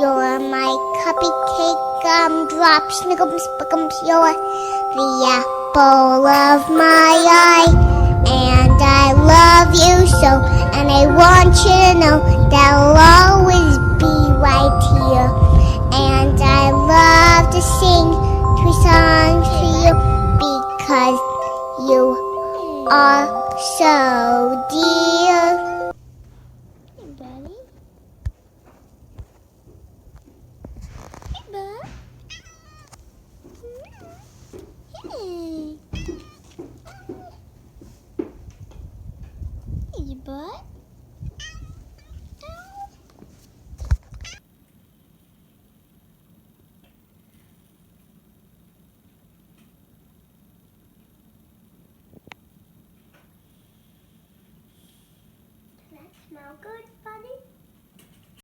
You're my cupcake, gumdrop, snickums, spickums. You're the apple of my eye. And I love you so, and I want you to know that I'll always be right here. And I love to sing 2 songs for you because you are so dear. Hey, buddy. Hey, bud. Hey. Hey, bud. Does that smell good?